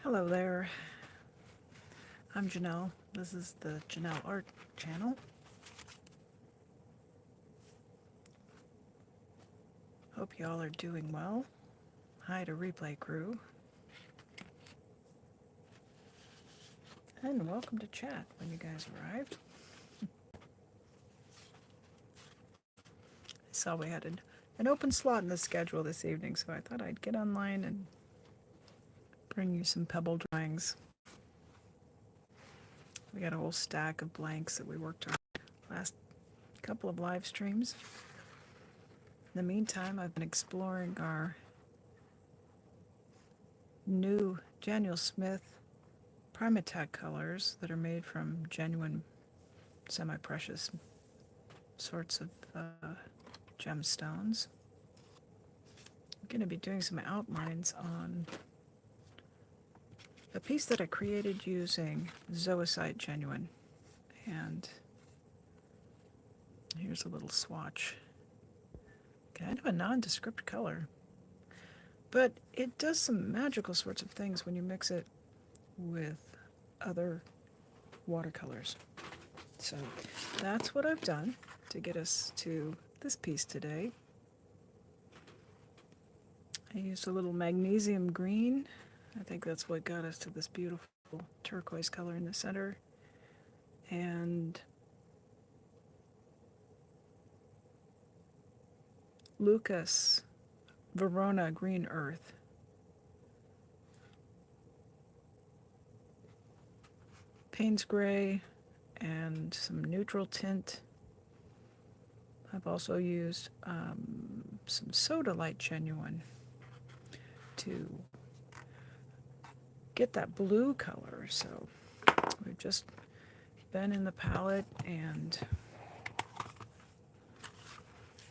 Hello there, I'm Janelle. This is the Janelle Art channel. Hope y'all are doing well. Hi to replay crew. And welcome to chat when you guys arrived. I saw we had an open slot in the schedule this evening, so I thought I'd get online and bring you some pebble drawings. We got a whole stack of blanks that we worked on last couple of live streams. In the meantime, I've been exploring our new Daniel Smith Primatech colors that are made from genuine semi-precious sorts of gemstones. I'm going to be doing some outlines on a piece that I created using zoisite genuine, and here's a little swatch. Kind of a nondescript color, but it does some magical sorts of things when you mix it with other watercolors. So that's what I've done to get us to this piece today. I used a little magnesium green. I think that's what got us to this beautiful turquoise color in the center. And Lucas Verona green earth. Payne's gray and some neutral tint. I've also used some soda light genuine to get that blue color. So we've just been in the palette and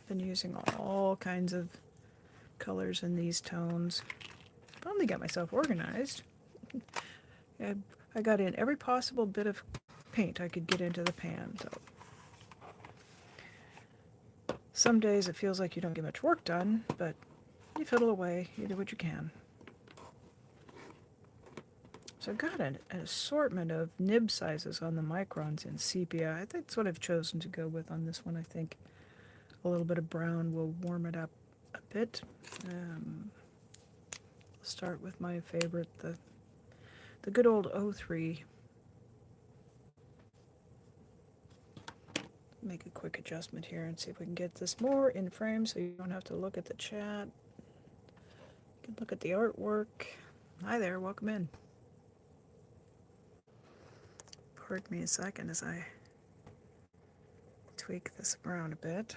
been using all kinds of colors in these tones. Finally got myself organized. I got in every possible bit of paint I could get into the pan. So some days it feels like you don't get much work done, but you fiddle away, you do what you can. So I've got an assortment of nib sizes on the microns in sepia. I think that's what I've chosen to go with on this one. I think a little bit of brown will warm it up a bit. I'll start with my favorite, the good old 03. Make a quick adjustment here and see if we can get this more in frame so you don't have to look at the chat. You can look at the artwork. Hi there, welcome in. Pardon me a second as I tweak this around a bit.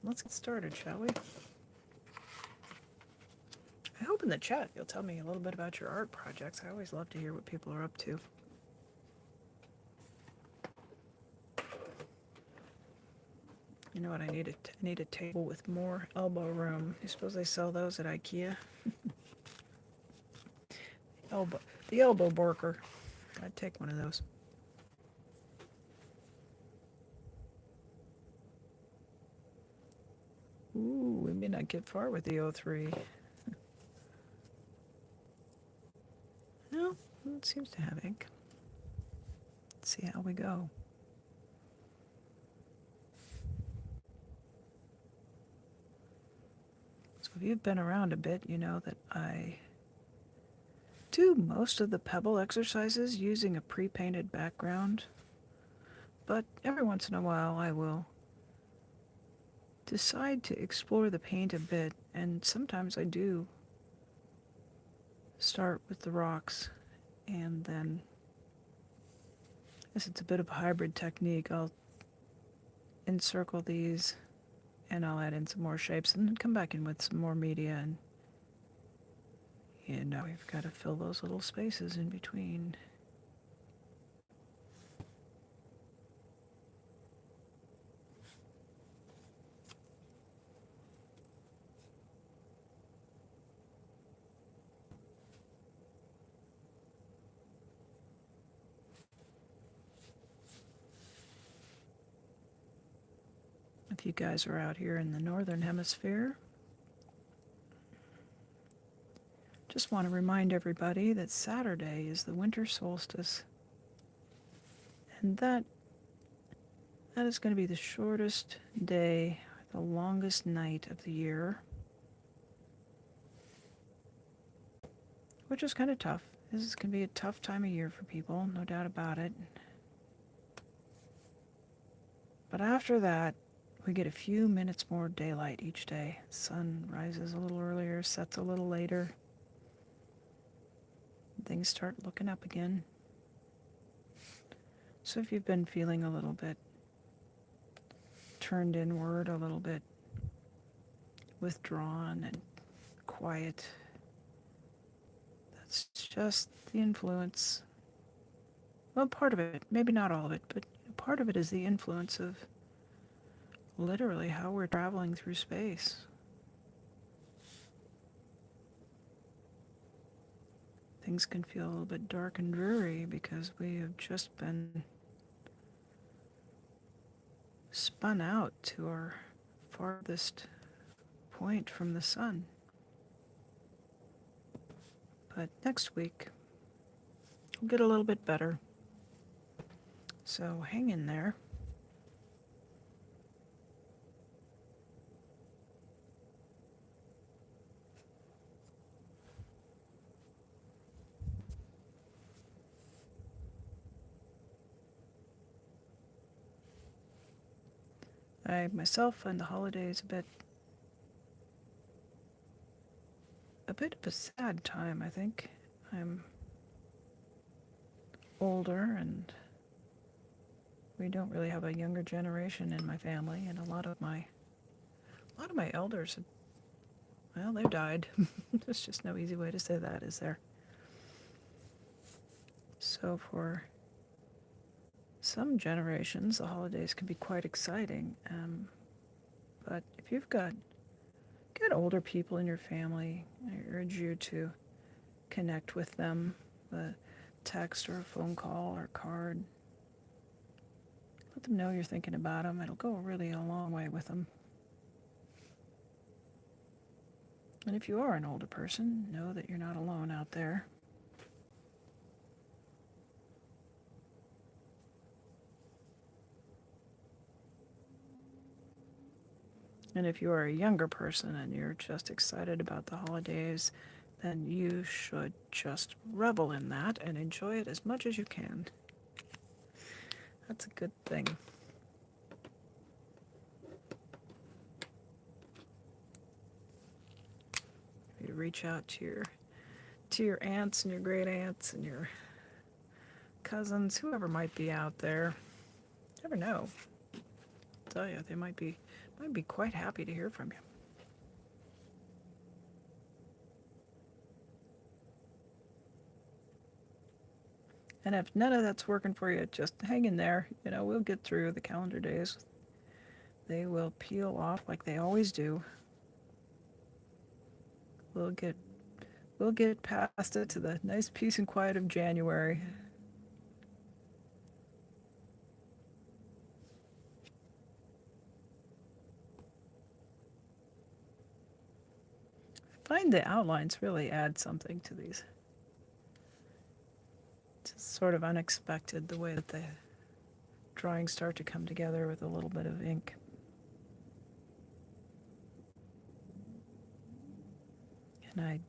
Let's get started, shall we? I hope in the chat you'll tell me a little bit about your art projects. I always love to hear what people are up to. You know what I need? I need a table with more elbow room. You suppose they sell those at IKEA? The elbow borker. I'd take one of those. Ooh, we may not get far with the 03. No, it seems to have ink. Let's see how we go. So if you've been around a bit, you know that I do most of the pebble exercises using a pre-painted background, but every once in a while I will decide to explore the paint a bit, and sometimes I do start with the rocks, and then, as it's a bit of a hybrid technique, I'll encircle these and I'll add in some more shapes and then come back in with some more media, and now we've got to fill those little spaces in between. If you guys are out here in the northern hemisphere, Just want to remind everybody that Saturday is the winter solstice, and that is going to be the shortest day, the longest night of the year, which is kind of tough. This is going to be a tough time of year for people, no doubt about it. But after that, we get a few minutes more daylight each day. Sun rises a little earlier, sets a little later. Things start looking up again. So if you've been feeling a little bit turned inward, a little bit withdrawn and quiet, that's just the influence. Well, part of it, maybe not all of it, but part of it is the influence of literally how we're traveling through space. Things can feel a little bit dark and dreary because we have just been spun out to our farthest point from the sun. But next week, we'll get a little bit better. So hang in there. I myself find the holidays a bit of a sad time, I think. I'm older and we don't really have a younger generation in my family, and a lot of my elders, well, they died. There's just no easy way to say that, is there? So for some generations, the holidays can be quite exciting. But if you've got older people in your family, I urge you to connect with them, a text or a phone call or card. Let them know you're thinking about them. It'll go really a long way with them. And if you are an older person, know that you're not alone out there. And if you are a younger person and you're just excited about the holidays, then you should just revel in that and enjoy it as much as you can. That's a good thing. You reach out to your aunts and your great aunts and your cousins, whoever might be out there. You never know. I'll tell you, they might be quite happy to hear from you. And if none of that's working for you, just hang in there. We'll get through the calendar days. They will peel off like they always do. We'll get past it to the nice peace and quiet of January. I find the outlines really add something to these. It's sort of unexpected the way that the drawings start to come together with a little bit of ink. And I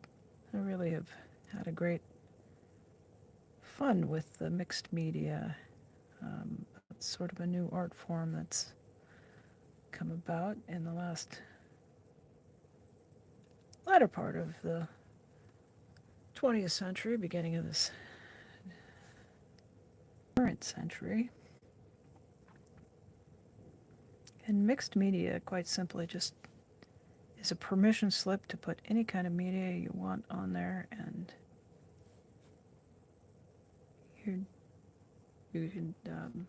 really have had a great fun with the mixed media. It's sort of a new art form that's come about in the latter part of the 20th century, beginning of this current century. And mixed media, quite simply, just is a permission slip to put any kind of media you want on there, and you can.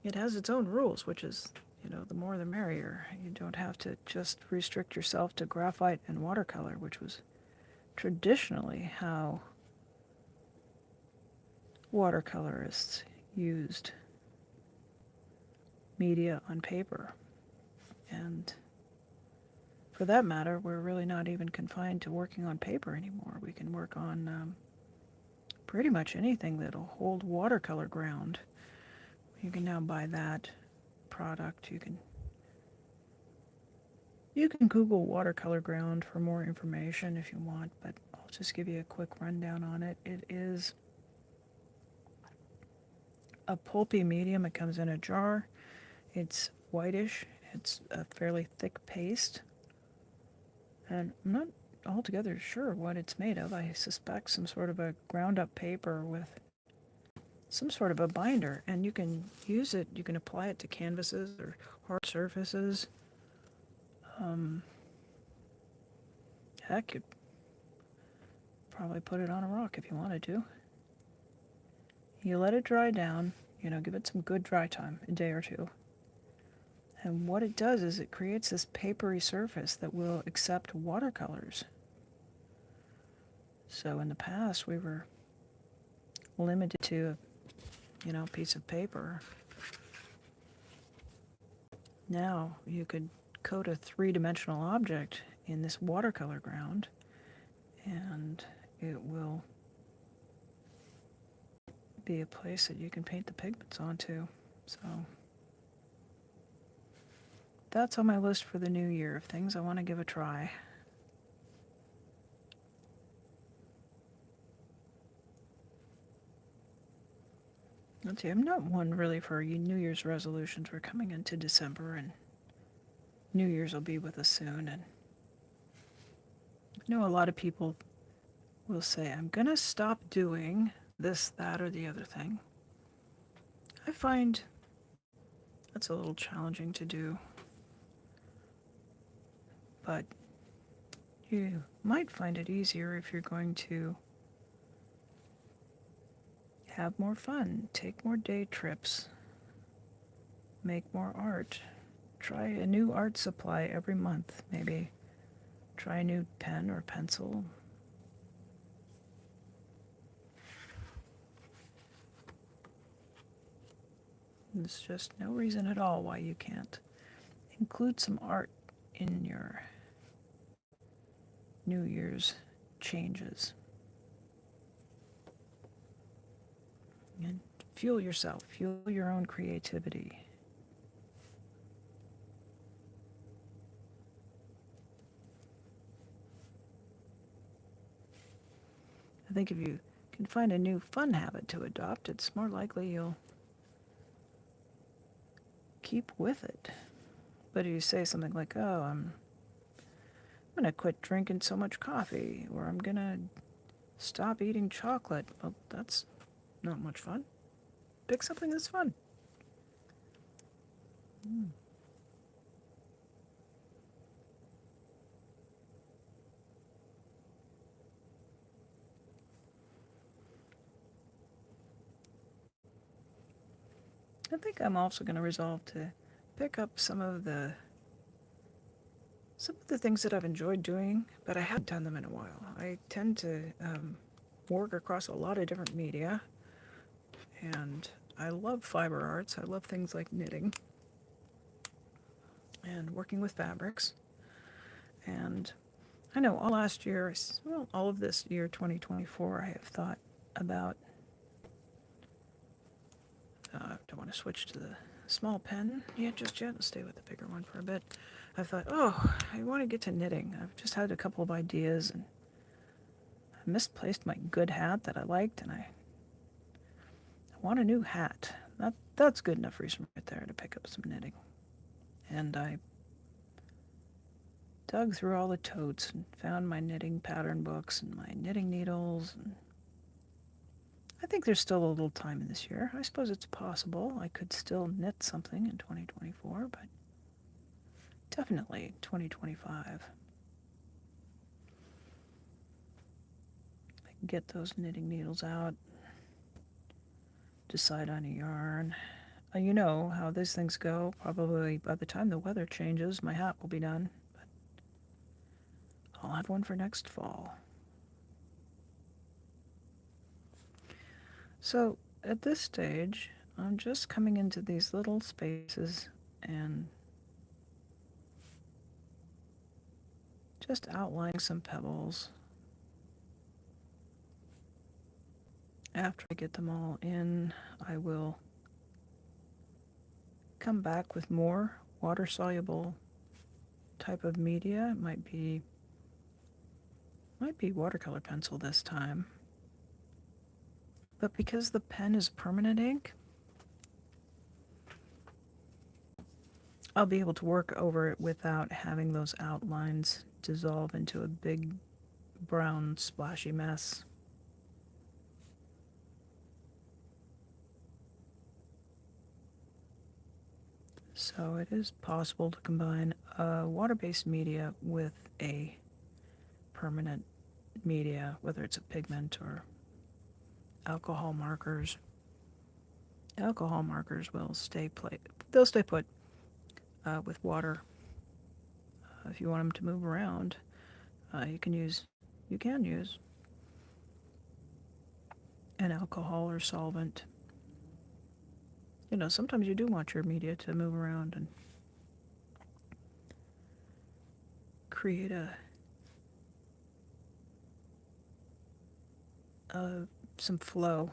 It has its own rules, which is, the more the merrier. You don't have to just restrict yourself to graphite and watercolor, which was traditionally how watercolorists used media on paper. And For that matter, we're really not even confined to working on paper anymore. We can work on pretty much anything that'll hold watercolor ground. You can now buy that product. You can Google watercolor ground for more information if you want, but I'll just give you a quick rundown on it. It is a pulpy medium. It comes in a jar. It's whitish. It's a fairly thick paste. And I'm not altogether sure what it's made of. I suspect some sort of a ground up paper with some sort of a binder, and you can use it, you can apply it to canvases or hard surfaces. Heck, you'd probably put it on a rock if you wanted to. You let it dry down, give it some good dry time, a day or two. And what it does is it creates this papery surface that will accept watercolors. So in the past, we were limited to a piece of paper. Now you could coat a three-dimensional object in this watercolor ground, and it will be a place that you can paint the pigments onto. So that's on my list for the new year of things I want to give a try. Let's see, I'm not one really for New Year's resolutions. We're coming into December, and New Year's will be with us soon. And I know a lot of people will say, I'm going to stop doing this, that, or the other thing. I find that's a little challenging to do. But you might find it easier if you're going to have more fun, take more day trips, make more art, try a new art supply every month, maybe try a new pen or pencil. There's just no reason at all why you can't include some art in your New Year's changes. And fuel yourself, fuel your own creativity. I think if you can find a new fun habit to adopt, it's more likely you'll keep with it. But if you say something like, oh, I'm going to quit drinking so much coffee, or I'm going to stop eating chocolate, well, that's not much fun. Pick something that's fun. I think I'm also going to resolve to pick up some of the things that I've enjoyed doing, but I haven't done them in a while. I tend to work across a lot of different media, and I love fiber arts. I love things like knitting and working with fabrics. And I know all last year, all of this year, 2024, I have thought about, I don't want to switch to the small pen just yet. I'll stay with the bigger one for a bit. I thought, I want to get to knitting. I've just had a couple of ideas, and I misplaced my good hat that I liked, and I want a new hat. That's good enough reason right there to pick up some knitting. And I dug through all the totes and found my knitting pattern books and my knitting needles. And I think there's still a little time in this year. I suppose it's possible I could still knit something in 2024, but definitely 2025. I can get those knitting needles out, decide on a yarn. You know how these things go. Probably by the time the weather changes, my hat will be done. But I'll have one for next fall. So at this stage, I'm just coming into these little spaces and just outlining some pebbles. After I get them all in, I will come back with more water-soluble type of media. It might be watercolor pencil this time. But because the pen is permanent ink, I'll be able to work over it without having those outlines dissolve into a big brown splashy mess. So it is possible to combine a water-based media with a permanent media, whether it's a pigment or alcohol markers. Alcohol markers will they'll stay put with water. If you want them to move around, you can use an alcohol or solvent. You know, sometimes you do want your media to move around and create some flow.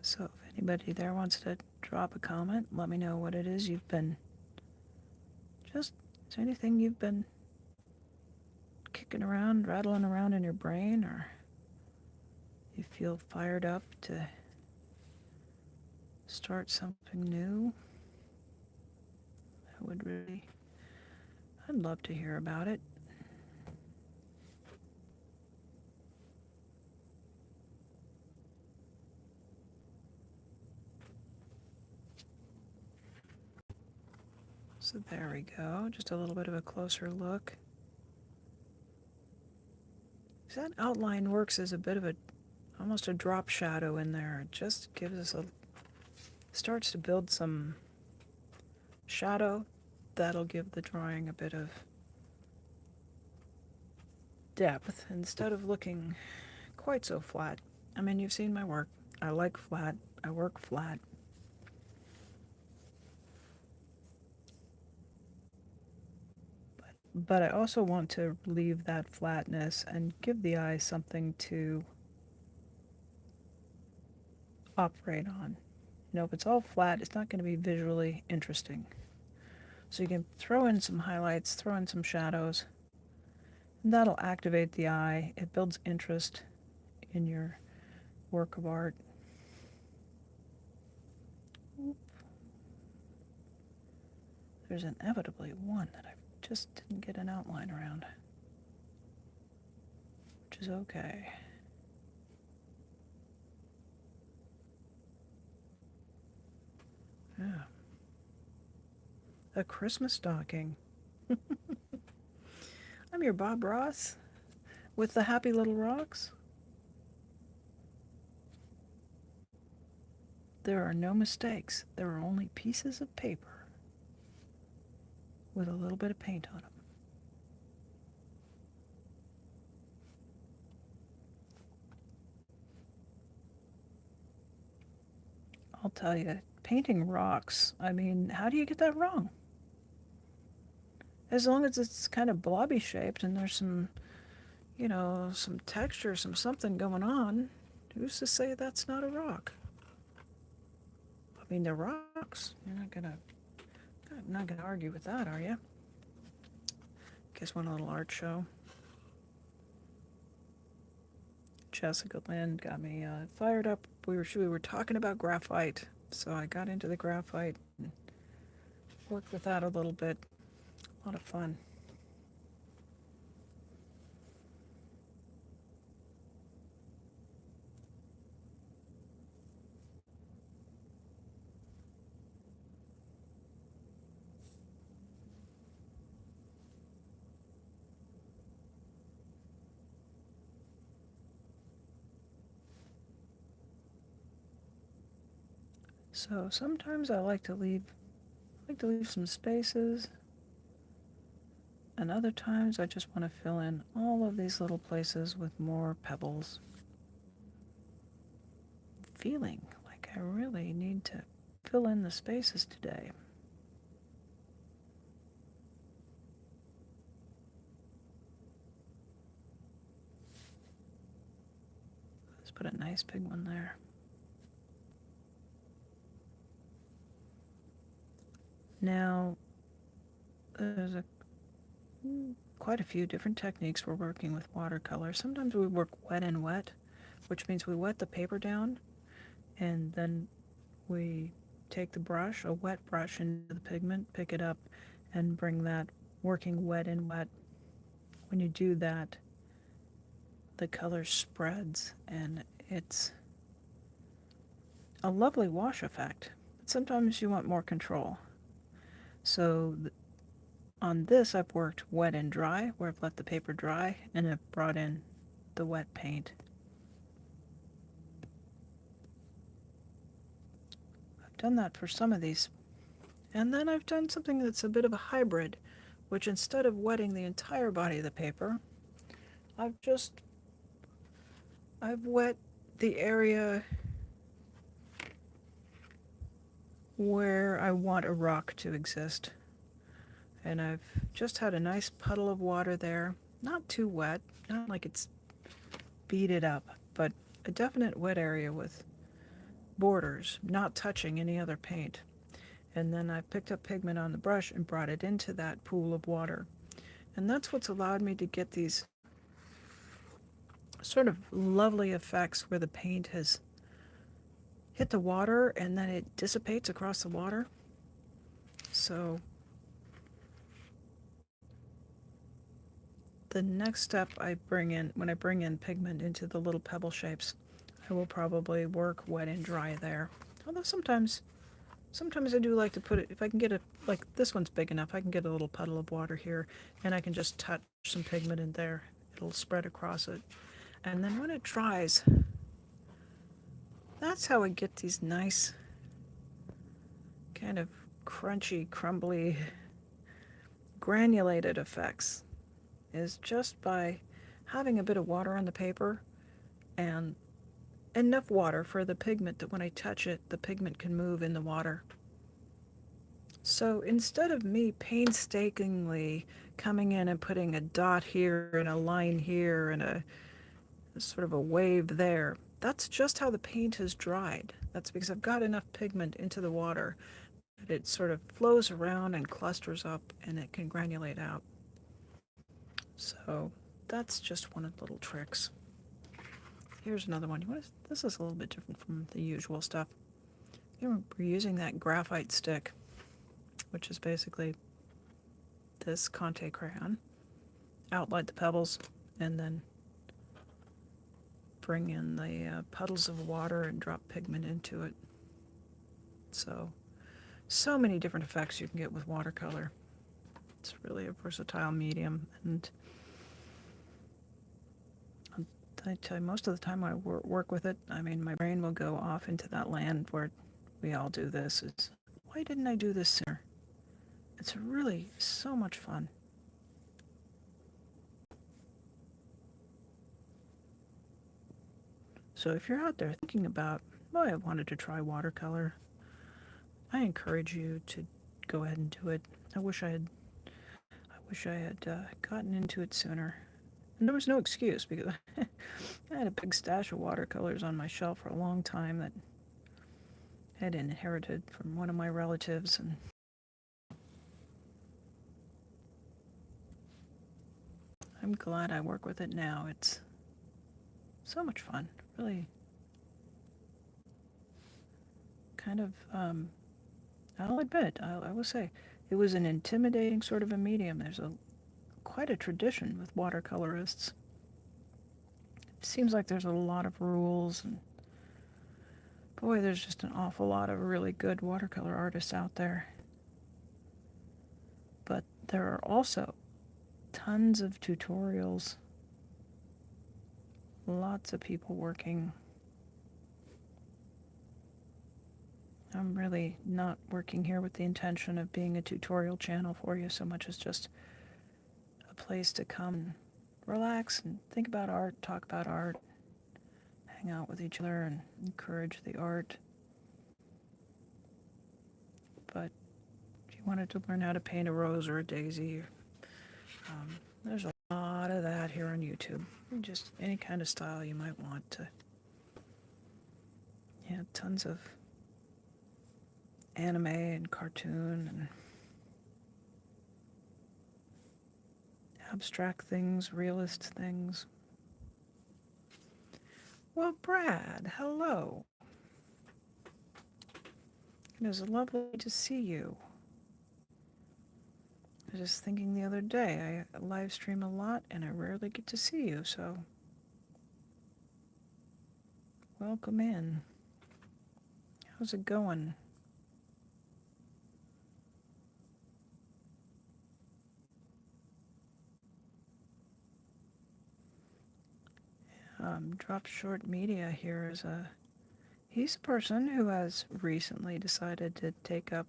So if anybody there wants to drop a comment, let me know what it is you've been, is there anything you've been kicking around, rattling around in your brain, or you feel fired up to start something new? I'd love to hear about it. So there we go, just a little bit of a closer look. That outline works as a bit of almost a drop shadow in there. It just gives us starts to build some shadow. That'll give the drawing a bit of depth instead of looking quite so flat. I mean, you've seen my work. I like flat. I work flat. But I also want to leave that flatness and give the eye something to operate on. You know, if it's all flat, it's not going to be visually interesting. So you can throw in some highlights, throw in some shadows, and that'll activate the eye. It builds interest in your work of art. There's inevitably one that I just didn't get an outline around, which is okay. Yeah. A Christmas stocking. I'm your Bob Ross with the happy little rocks. There are no mistakes. There are only pieces of paper with a little bit of paint on them. I'll tell you, painting rocks, I mean, how do you get that wrong? As long as it's kind of blobby shaped and there's some, some texture, some something going on, who's to say that's not a rock? I mean, they're rocks. You're not gonna argue with that, are you? Guess one little art show. Jessica Lynn got me fired up. We were talking about graphite, so I got into the graphite and worked with that a little bit. A lot of fun. So sometimes I like to leave some spaces And other times I just want to fill in all of these little places with more pebbles. Feeling like I really need to fill in the spaces today. Let's put a nice big one there. Now, there's quite a few different techniques we're working with watercolor. Sometimes we work wet and wet, which means we wet the paper down, and then we take the brush, a wet brush, into the pigment, pick it up, and bring that working wet and wet. When you do that, the color spreads, and it's a lovely wash effect. But sometimes you want more control. So on this, I've worked wet and dry, where I've let the paper dry, and I've brought in the wet paint. I've done that for some of these. And then I've done something that's a bit of a hybrid, which instead of wetting the entire body of the paper, I've wet the area where I want a rock to exist. And I've just had a nice puddle of water there, not too wet, not like it's beaded up, but a definite wet area with borders, not touching any other paint. And then I picked up pigment on the brush and brought it into that pool of water. And that's what's allowed me to get these sort of lovely effects where the paint has hit the water and then it dissipates across the water. So the next step I bring in, when I bring in pigment into the little pebble shapes, I will probably work wet and dry there. Although sometimes I do like to put it, if I can get it, like this one's big enough, I can get a little puddle of water here and I can just touch some pigment in there. It'll spread across it. And then when it dries, that's how I get these nice kind of crunchy, crumbly, granulated effects, is just by having a bit of water on the paper and enough water for the pigment that when I touch it, the pigment can move in the water. So instead of me painstakingly coming in and putting a dot here and a line here and a sort of a wave there, that's just how the paint has dried. That's because I've got enough pigment into the water that it sort of flows around and clusters up and it can granulate out. So that's just one of the little tricks. Here's another one. This is a little bit different from the usual stuff. We're using that graphite stick, which is basically this Conte crayon. Outline the pebbles and then bring in the puddles of water and drop pigment into it. So many different effects you can get with watercolor. It's really a versatile medium, and I tell you, most of the time I work with it, I mean, my brain will go off into that land where we all do this. It's, why didn't I do this sooner? It's really so much fun. So if you're out there thinking about, well, I wanted to try watercolor, I encourage you to go ahead and do it. I wish I had gotten into it sooner. And there was no excuse because I had a big stash of watercolors on my shelf for a long time that I had inherited from one of my relatives, and I'm glad I work with it now. It's so much fun, really. Kind of, I'll admit, I will say, it was an intimidating sort of a medium. There's quite a tradition with watercolorists. It seems like there's a lot of rules, and boy, there's just an awful lot of really good watercolor artists out there. But there are also tons of tutorials, lots of people working. I'm really not working here with the intention of being a tutorial channel for you so much as just place to come and relax and think about art, talk about art, hang out with each other and encourage the art. But if you wanted to learn how to paint a rose or a daisy, there's a lot of that here on YouTube. Just any kind of style you might want to. Yeah, tons of anime and cartoon and abstract things, realist things. Well, Brad, hello. It is lovely to see you. I was just thinking the other day, I live stream a lot and I rarely get to see you, so welcome in. How's it going? Drop Short Media here is he's a person who has recently decided to take up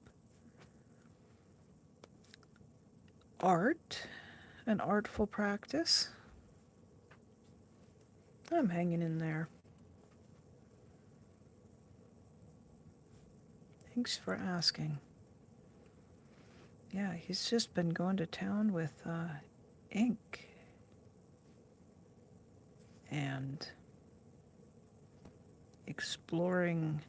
art, an artful practice. I'm hanging in there. Thanks for asking. Yeah, he's just been going to town with ink and exploring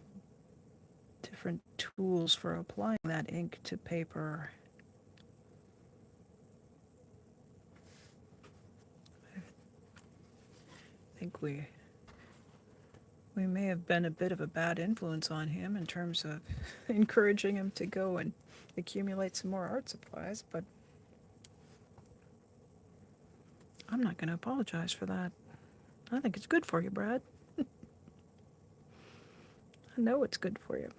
different tools for applying that ink to paper. I think we may have been a bit of a bad influence on him in terms of encouraging him to go and accumulate some more art supplies, but I'm not going to apologize for that. I think it's good for you, Brad. I know it's good for you.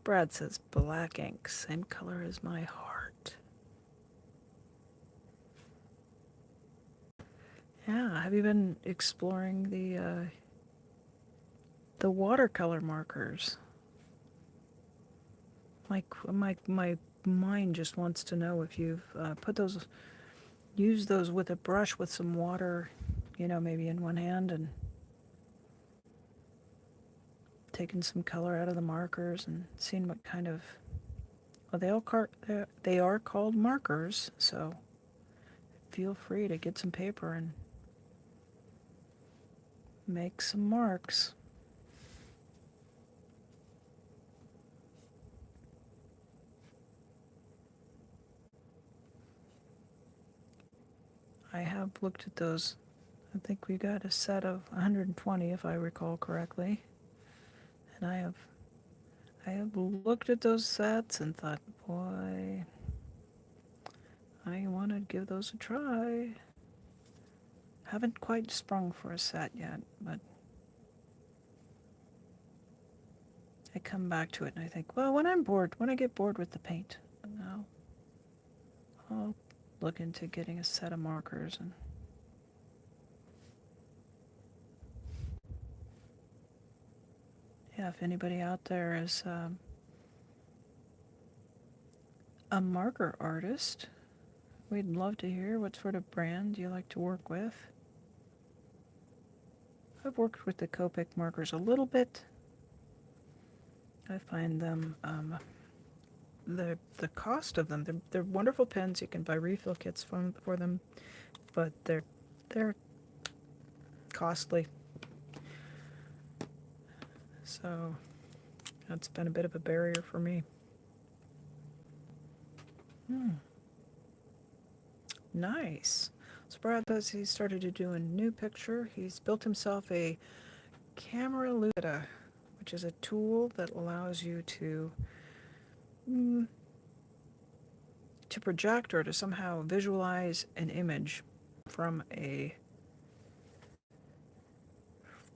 Brad says black ink, same color as my heart. Yeah, have you been exploring the watercolor markers? My mind just wants to know if you've used those with a brush with some water, maybe in one hand, and taken some color out of the markers and seen what kind of. Well, they are called markers, so feel free to get some paper and make some marks. I have looked at those. I think we got a set of 120, if I recall correctly. And I have looked at those sets and thought, boy, I want to give those a try. Haven't quite sprung for a set yet, but I come back to it and I think, well, when I get bored with the paint, I'll look into getting a set of markers. And yeah, if anybody out there is a marker artist, we'd love to hear what sort of brand you like to work with. I've worked with the Copic markers a little bit. I find them, the cost of them, they're wonderful pens. You can buy refill kits for them, but they're costly. So that's been a bit of a barrier for me. Nice. So Brad says he started to do a new picture. He's built himself a camera lucida, which is a tool that allows you to project or to somehow visualize an image from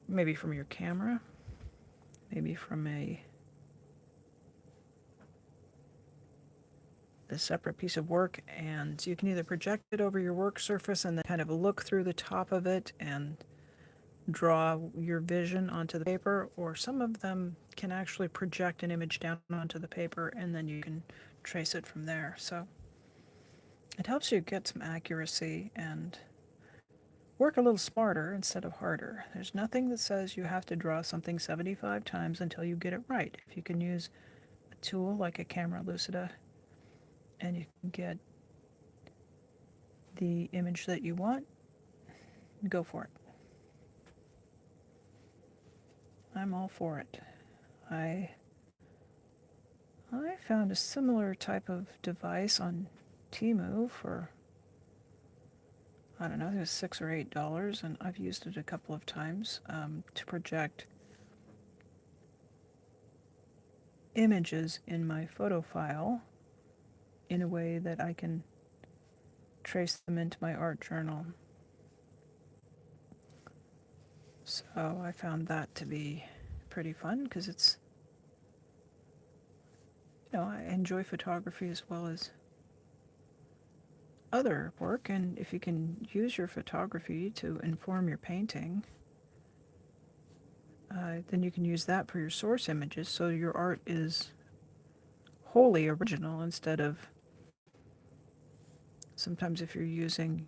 maybe from your camera, maybe from this separate piece of work, and you can either project it over your work surface and then kind of look through the top of it and draw your vision onto the paper, or some of them can actually project an image down onto the paper and then you can trace it from there. So it helps you get some accuracy and work a little smarter instead of harder. There's nothing that says you have to draw something 75 times until you get it right. If you can use a tool like a camera lucida and you can get the image that you want, go for it. I'm all for it. I found a similar type of device on Temu for, I don't know, I think it was $6 or $8, and I've used it a couple of times to project images in my photo file in a way that I can trace them into my art journal. So I found that to be pretty fun because it's, I enjoy photography as well as other work, and if you can use your photography to inform your painting, then you can use that for your source images, so your art is wholly original instead of sometimes if you're using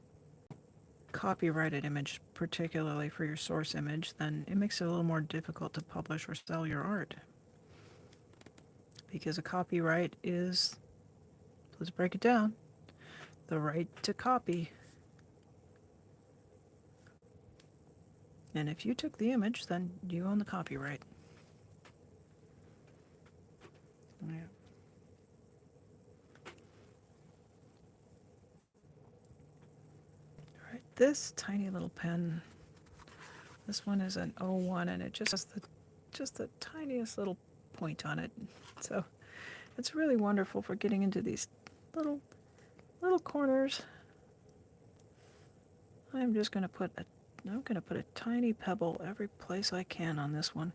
copyrighted image, particularly for your source image, then it makes it a little more difficult to publish or sell your art. Because a copyright is, let's break it down, the right to copy. And if you took the image, then you own the copyright. Yeah. All right, this tiny little pen, this one is an 01 and it just has the tiniest little point on it. So it's really wonderful for getting into these little corners. I'm going to put a tiny pebble every place I can on this one.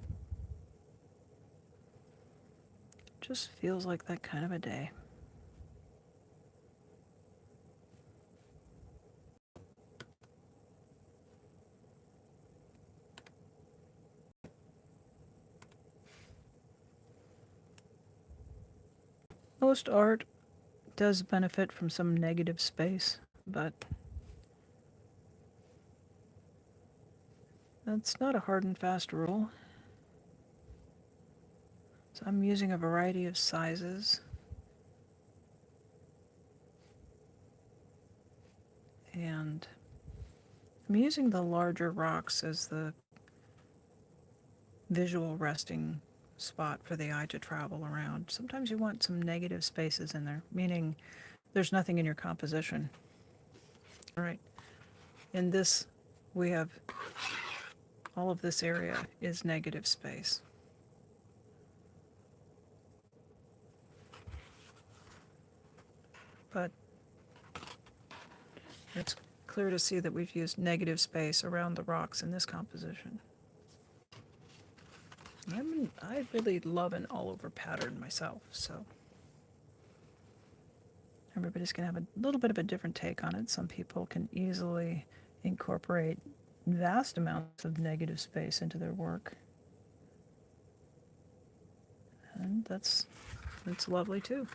Just feels like that kind of a day. Most art does benefit from some negative space, but that's not a hard and fast rule. So I'm using a variety of sizes. And I'm using the larger rocks as the visual resting spot for the eye to travel around. Sometimes you want some negative spaces in there, meaning there's nothing in your composition. All right. In this, we have all of this area is negative space. But it's clear to see that we've used negative space around the rocks in this composition. I really love an all-over pattern myself, so everybody's going to have a little bit of a different take on it. Some people can easily incorporate vast amounts of negative space into their work. And that's lovely too.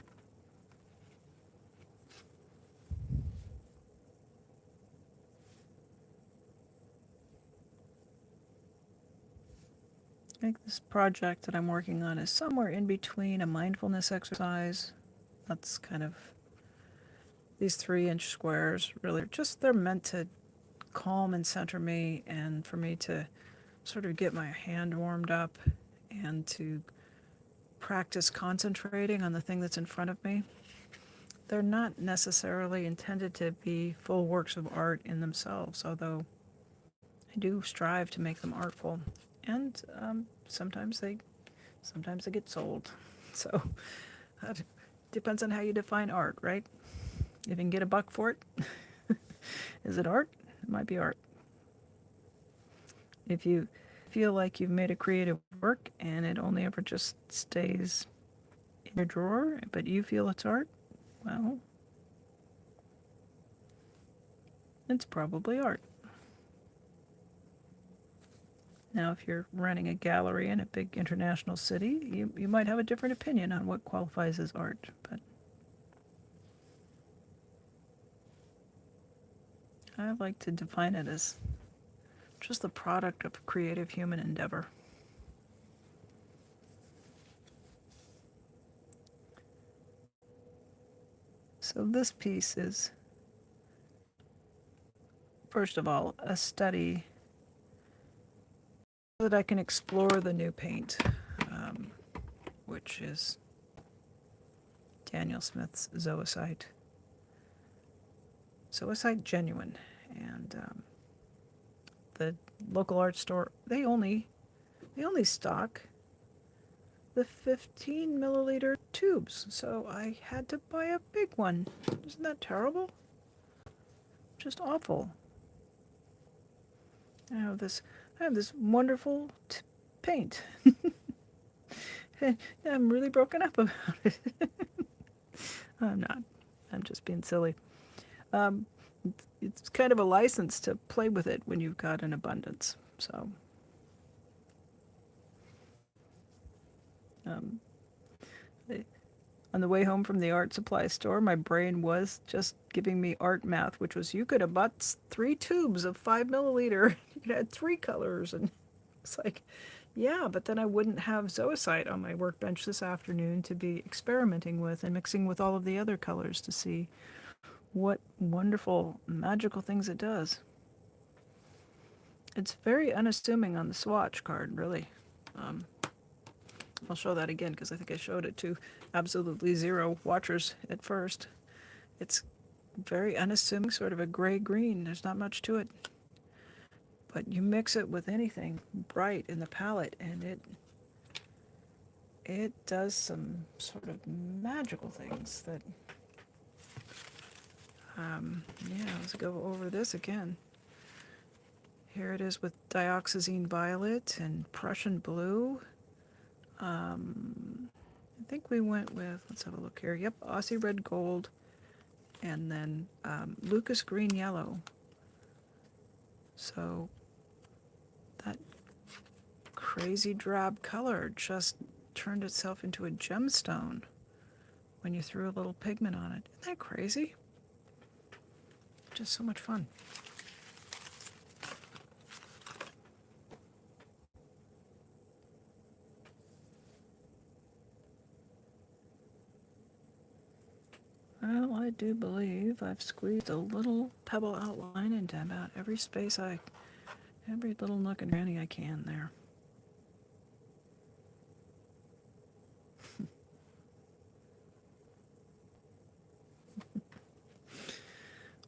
I think this project that I'm working on is somewhere in between a mindfulness exercise. That's kind of these 3-inch squares, really they're meant to calm and center me, and for me to sort of get my hand warmed up and to practice concentrating on the thing that's in front of me. They're not necessarily intended to be full works of art in themselves, although I do strive to make them artful. And sometimes they get sold. So that depends on how you define art, right? If you can get $1 for it, is it art? It might be art. If you feel like you've made a creative work and it only ever just stays in your drawer, but you feel it's art, well, it's probably art. Now, if you're running a gallery in a big international city, you might have a different opinion on what qualifies as art, but I like to define it as just the product of creative human endeavor. So this piece is, first of all, a study so that I can explore the new paint, which is Daniel Smith's zoisite. Zoisite Genuine. And the local art store, they only stock the 15 milliliter tubes, so I had to buy a big one. Isn't that terrible? Just awful. I have this wonderful paint. I'm really broken up about it. I'm not. I'm just being silly. It's kind of a license to play with it when you've got an abundance. So, on the way home from the art supply store, my brain was just giving me art math, which was you could have bought 3 tubes of 5 milliliter. You could have 3 colors. And it's like, yeah, but then I wouldn't have zoisite on my workbench this afternoon to be experimenting with and mixing with all of the other colors to see what wonderful, magical things it does. It's very unassuming on the swatch card, really. I'll show that again because I think I showed it to absolutely zero watchers at first. It's very unassuming, sort of a gray-green. There's not much to it. But you mix it with anything bright in the palette, and it does some sort of magical things that, yeah, let's go over this again. Here it is with dioxazine violet and Prussian blue. I think we went with, let's have a look here. Yep, Aussie red gold, and then Lucas green yellow. So that crazy drab color just turned itself into a gemstone when you threw a little pigment on it. Isn't that crazy? Just so much fun. Well, I do believe I've squeezed a little pebble outline into about every space every little nook and cranny I can there.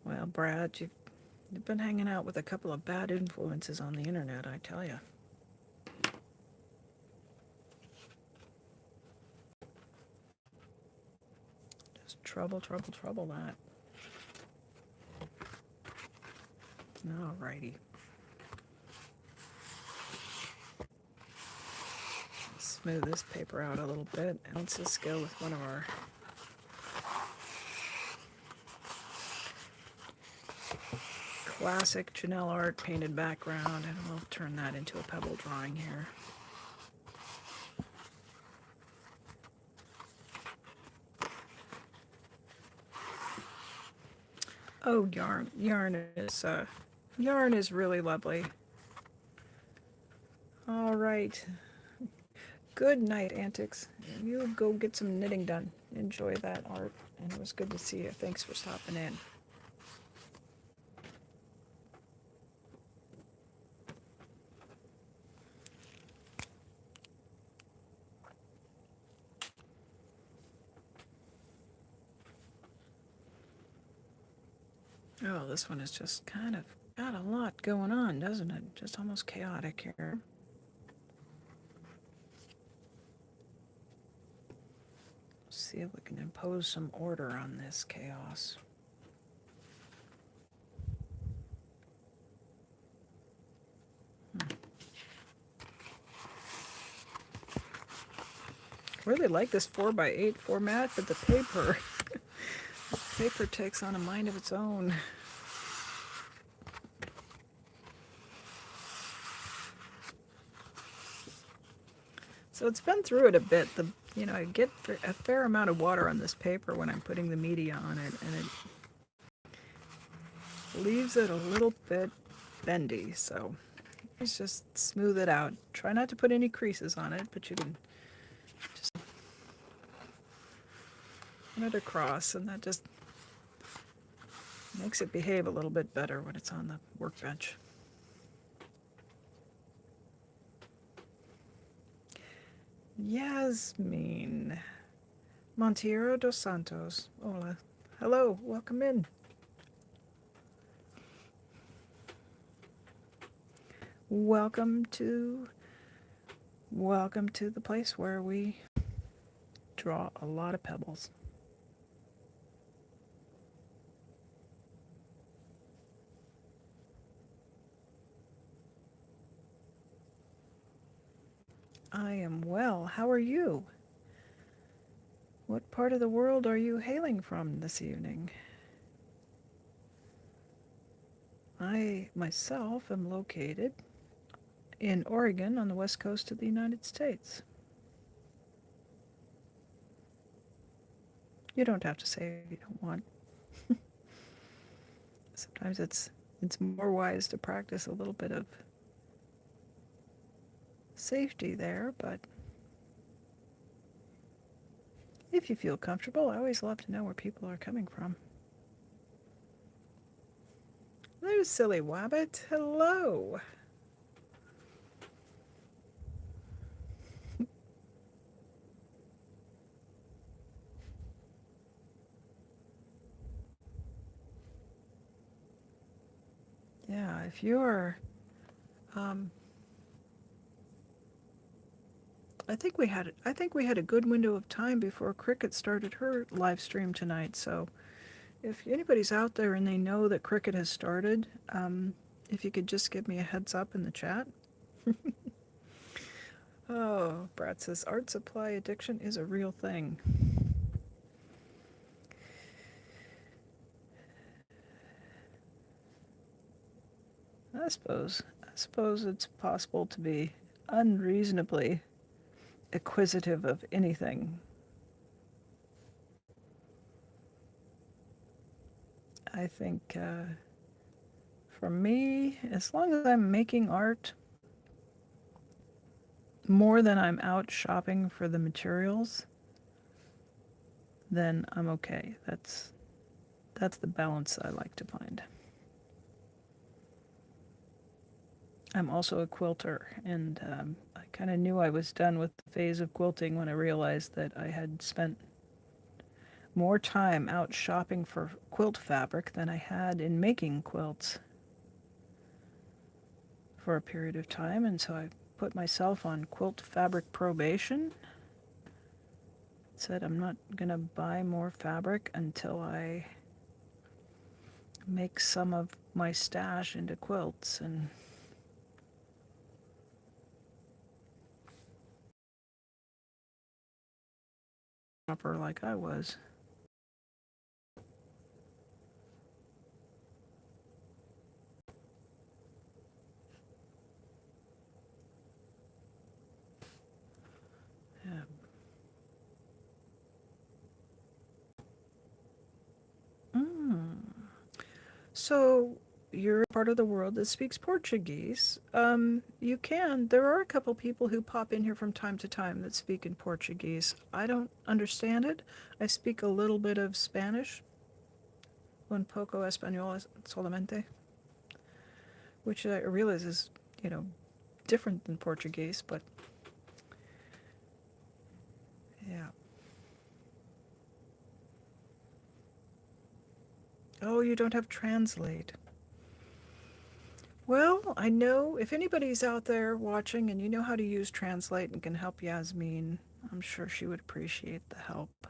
Well, Brad, you've been hanging out with a couple of bad influences on the internet, I tell you. Just trouble that. Alrighty. Smooth this paper out a little bit, and let's just go with one of our classic Janelle art painted background, and we'll turn that into a pebble drawing here. Oh, yarn is really lovely. All right. Good night, Antics. You go get some knitting done. Enjoy that art, and it was good to see you. Thanks for stopping in. Oh, this one is just kind of got a lot going on, doesn't it? Just almost chaotic here. See if we can impose some order on this chaos. Really like this 4x8 format, but the paper paper takes on a mind of its own. So it's been through it a bit. I get a fair amount of water on this paper when I'm putting the media on it, and it leaves it a little bit bendy. So let's just smooth it out. Try not to put any creases on it, but you can just run it across, and that just makes it behave a little bit better when it's on the workbench. Yasmin Monteiro dos Santos. Hola. Hello, welcome in. Welcome to the place where we draw a lot of pebbles. I am well. How are you? What part of the world are you hailing from this evening? I myself am located in Oregon on the west coast of the United States. You don't have to say if you don't want. Sometimes it's more wise to practice a little bit of safety there, but if you feel comfortable, I always love to know where people are coming from. There's Silly Wabbit. Hello. Yeah, if you're, I think we had a good window of time before Cricket started her live stream tonight. So if anybody's out there and they know that Cricket has started, if you could just give me a heads up in the chat. Oh, Brad says art supply addiction is a real thing. I suppose it's possible to be unreasonably acquisitive of anything. I think for me, as long as I'm making art more than I'm out shopping for the materials, then I'm okay. That's the balance I like to find. I'm also a quilter, and I kind of knew I was done with the phase of quilting when I realized that I had spent more time out shopping for quilt fabric than I had in making quilts for a period of time, and so I put myself on quilt fabric probation. Said I'm not gonna buy more fabric until I make some of my stash into quilts, and shopper like I was. Yeah. So you're part of the world that speaks Portuguese. There are a couple people who pop in here from time to time that speak in Portuguese. I don't understand it. I speak a little bit of Spanish, un poco español solamente, which I realize is, different than Portuguese, but yeah. Oh, you don't have Translate. Well, I know if anybody's out there watching and you know how to use Translate and can help Yasmin, I'm sure she would appreciate the help.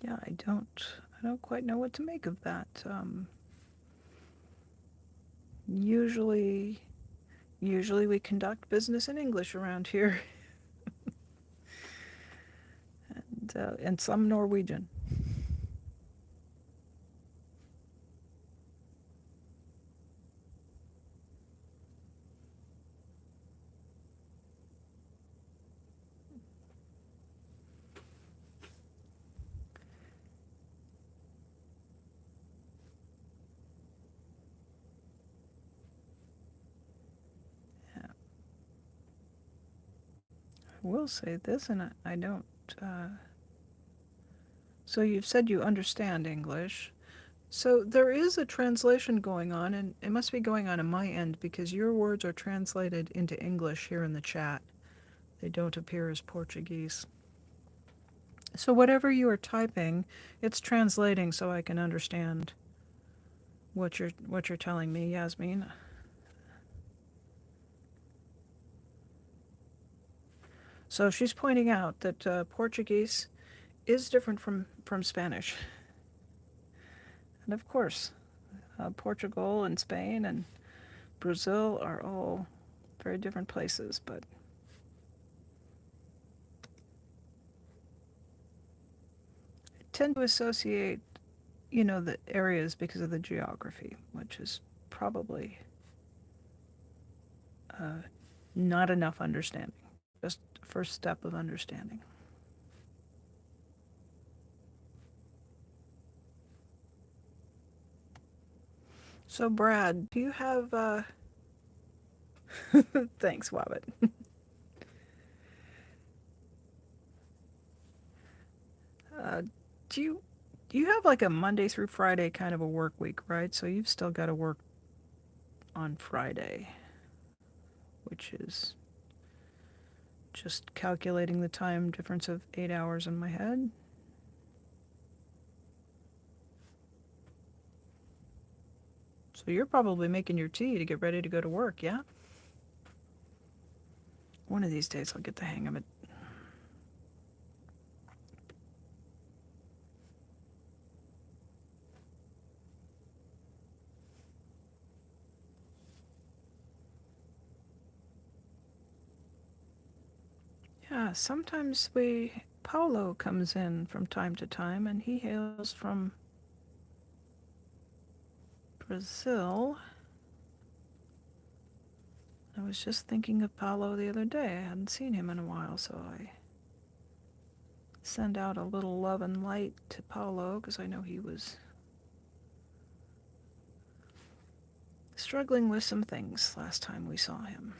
Yeah, I don't quite know what to make of that. Usually, usually we conduct business in English around here, and some Norwegian. Yeah. I will say this, and I don't. Uh, so you've said you understand English. So there is a translation going on, and it must be going on my end because your words are translated into English here in the chat. They don't appear as Portuguese. So whatever you are typing, it's translating so I can understand what you're telling me, Yasmin. So she's pointing out that Portuguese is different from Spanish. And of course, Portugal and Spain and Brazil are all very different places, but I tend to associate, the areas because of the geography, which is probably uh, not enough understanding. Just first step of understanding. So, Brad, do you have, thanks, Wabbit. Uh, do you have like a Monday through Friday kind of a work week, right? So you've still got to work on Friday, which is just calculating the time difference of 8 hours in my head. So you're probably making your tea to get ready to go to work, yeah? One of these days I'll get the hang of it. Yeah, sometimes Paulo comes in from time to time, and he hails from Brazil. I was just thinking of Paulo the other day. I hadn't seen him in a while, so I send out a little love and light to Paulo because I know he was struggling with some things last time we saw him.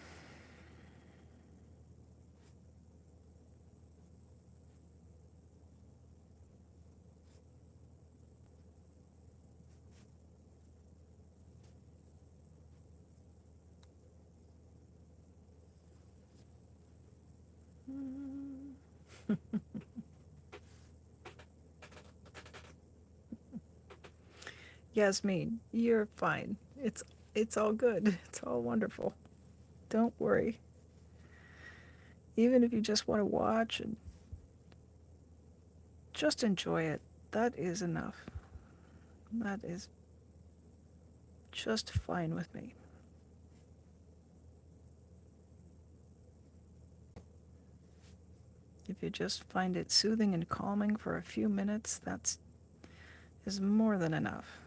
Yasmin, you're fine. It's all good. It's all wonderful. Don't worry. Even if you just want to watch and just enjoy it, that is enough. That is just fine with me. If you just find it soothing and calming for a few minutes, that is more than enough.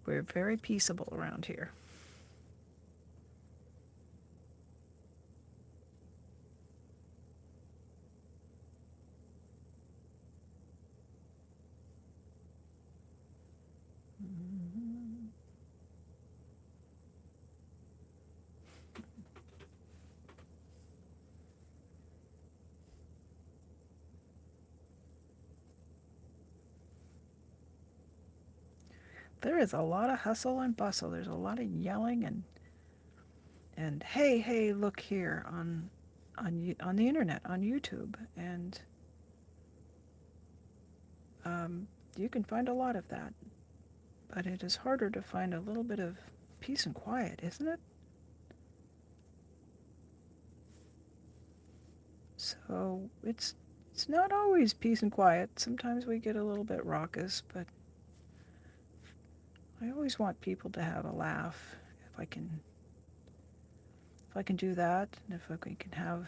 We're very peaceable around here. There is a lot of hustle and bustle. There's a lot of yelling and hey, look here on the internet, on YouTube, and you can find a lot of that, but it is harder to find a little bit of peace and quiet, isn't it? So it's not always peace and quiet. Sometimes we get a little bit raucous, but I always want people to have a laugh. If I can do that, and if we can have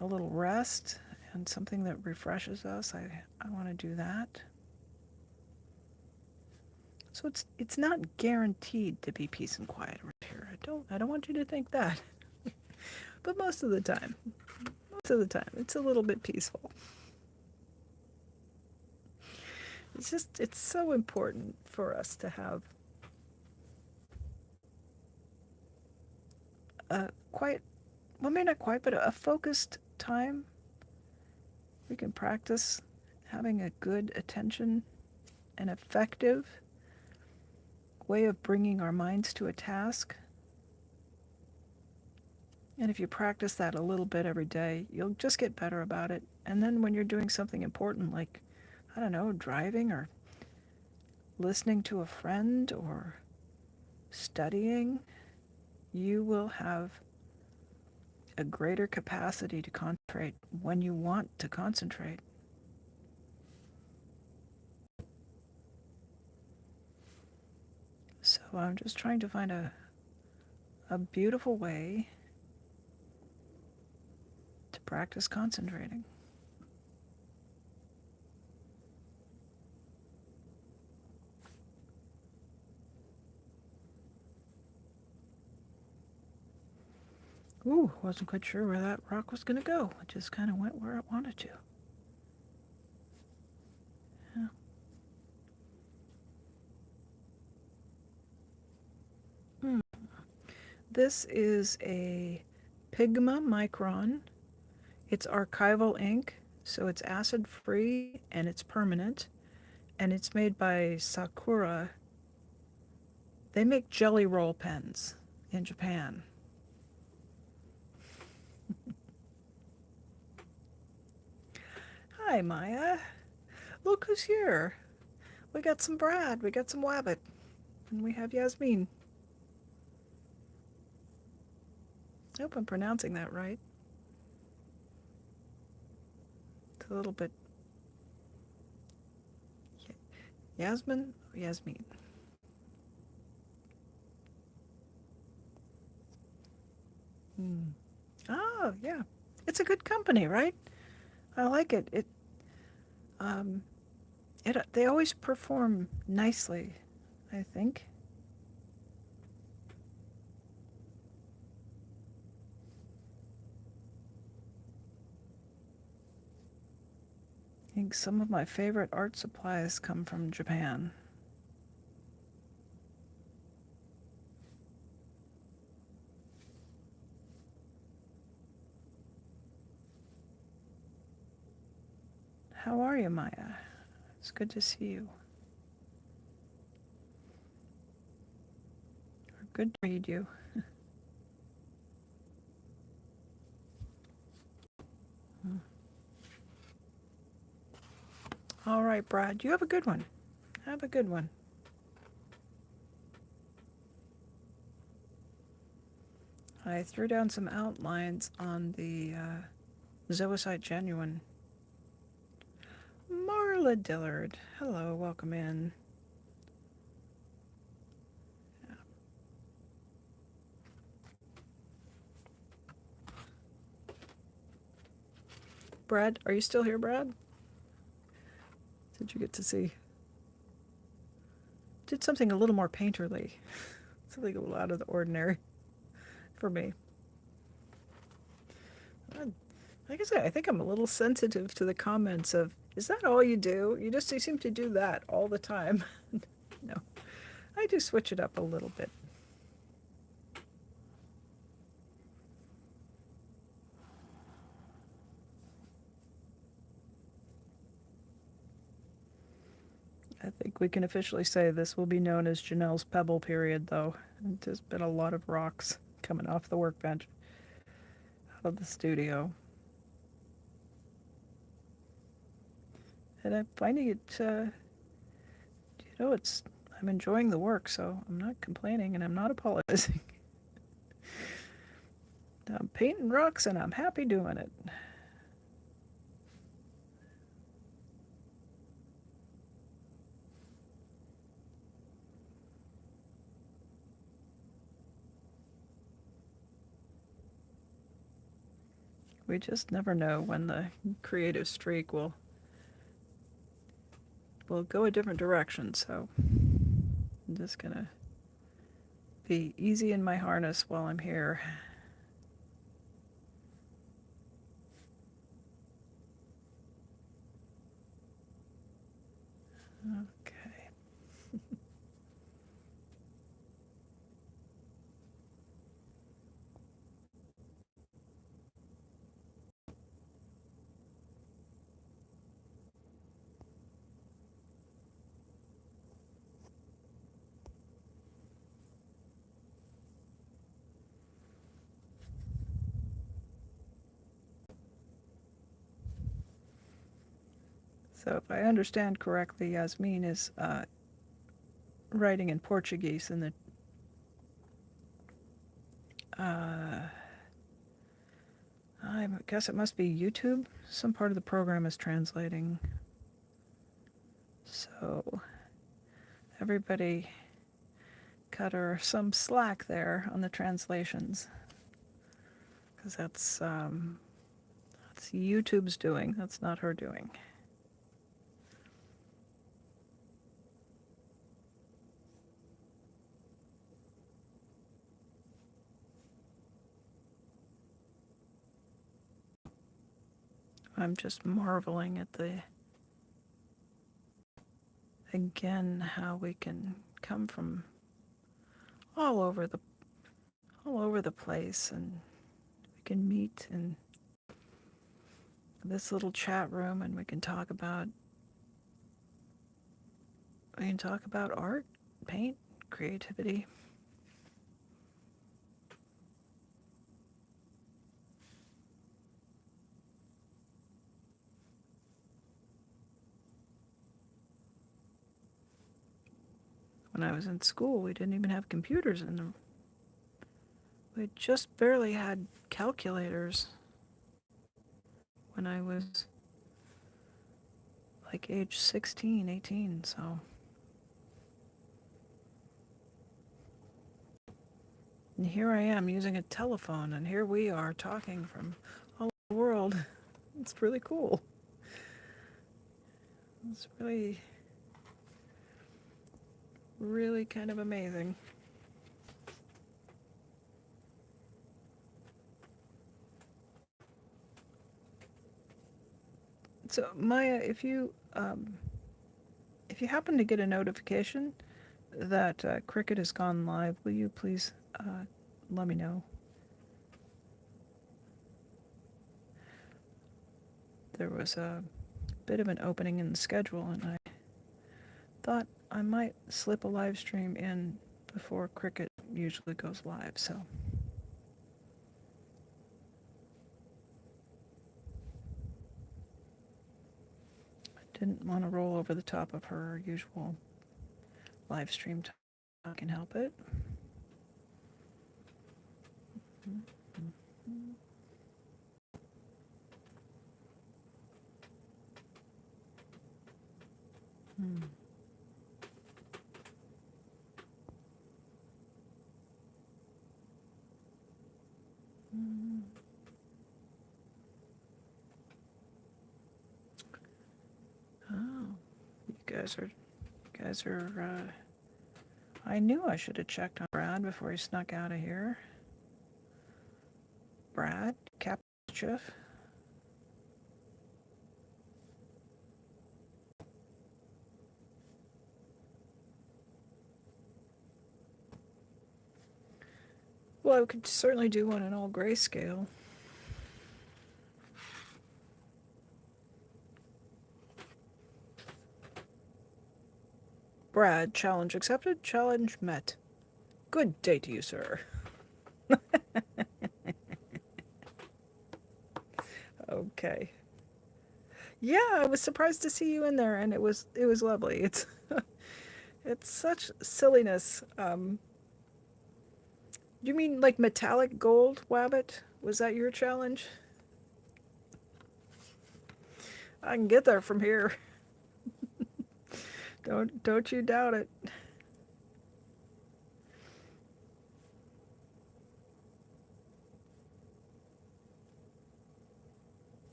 a little rest and something that refreshes us, I want to do that. So it's not guaranteed to be peace and quiet right here. I don't want you to think that. But most of the time, it's a little bit peaceful. It's so important for us to have a quiet, well, maybe not quiet, but a focused time. We can practice having a good attention, an effective way of bringing our minds to a task. And if you practice that a little bit every day, you'll just get better about it. And then when you're doing something important like, I don't know, driving or listening to a friend or studying, you will have a greater capacity to concentrate when you want to concentrate. So I'm just trying to find a beautiful way to practice concentrating. Ooh, wasn't quite sure where that rock was going to go. It just kind of went where it wanted to. Yeah. This is a pigma micron. It's archival ink, so it's acid-free and it's permanent. And it's made by Sakura. They make jelly roll pens in Japan. Hi, Maya. Look who's here. We got some Brad, we got some Wabbit, and we have Yasmin. I hope I'm pronouncing that right. It's a little bit... Yasmin or Yasmin? Oh, yeah. It's a good company, right? I like it. They always perform nicely, I think. I think some of my favorite art supplies come from Japan. How are you, Maya? It's good to see you. Or good to read you. All right, Brad, you have a good one. Have a good one. I threw down some outlines on the zoisite genuine. Marla Dillard, hello, welcome in. Yeah. Brad, are you still here, Brad? Did you get to see? Did something a little more painterly. Something a little out of the ordinary for me. Like I said, I think I'm a little sensitive to the comments of, is that all you do? You seem to do that all the time. No, I do switch it up a little bit. I think we can officially say this will be known as Janelle's Pebble period, though. There's been a lot of rocks coming off the workbench out of the studio. And I'm finding it, I'm enjoying the work, so I'm not complaining and I'm not apologizing. I'm painting rocks and I'm happy doing it. We just never know when the creative streak will go a different direction, so I'm just gonna be easy in my harness while I'm here. Okay. So if I understand correctly, Yasmin is writing in Portuguese, and I guess it must be YouTube. Some part of the program is translating. So everybody cut her some slack there on the translations, because that's YouTube's doing. That's not her doing. I'm just marveling at again, how we can come from all over the place, and we can meet in this little chat room, and we can talk about art, paint, creativity. When I was in school, we didn't even have computers in them. We just barely had calculators when I was like age 16, 18, so. And here I am using a telephone, and here we are talking from all over the world. It's really cool. It's really, really kind of amazing. So Maya, if you happen to get a notification that Cricut has gone live, will you please let me know? There was a bit of an opening in the schedule, and I thought I might slip a live stream in before Cricut usually goes live, so. I didn't want to roll over the top of her usual live stream time. I can help it. Oh, you guys are, I knew I should have checked on Brad before he snuck out of here. Brad, Captain Schiff. Well, I could certainly do one in all grayscale. Brad, challenge accepted, challenge met. Good day to you, sir. Okay. Yeah, I was surprised to see you in there, and it was lovely. It's such silliness. You mean like metallic gold, Wabbit? Was that your challenge? I can get there from here. Don't you doubt it.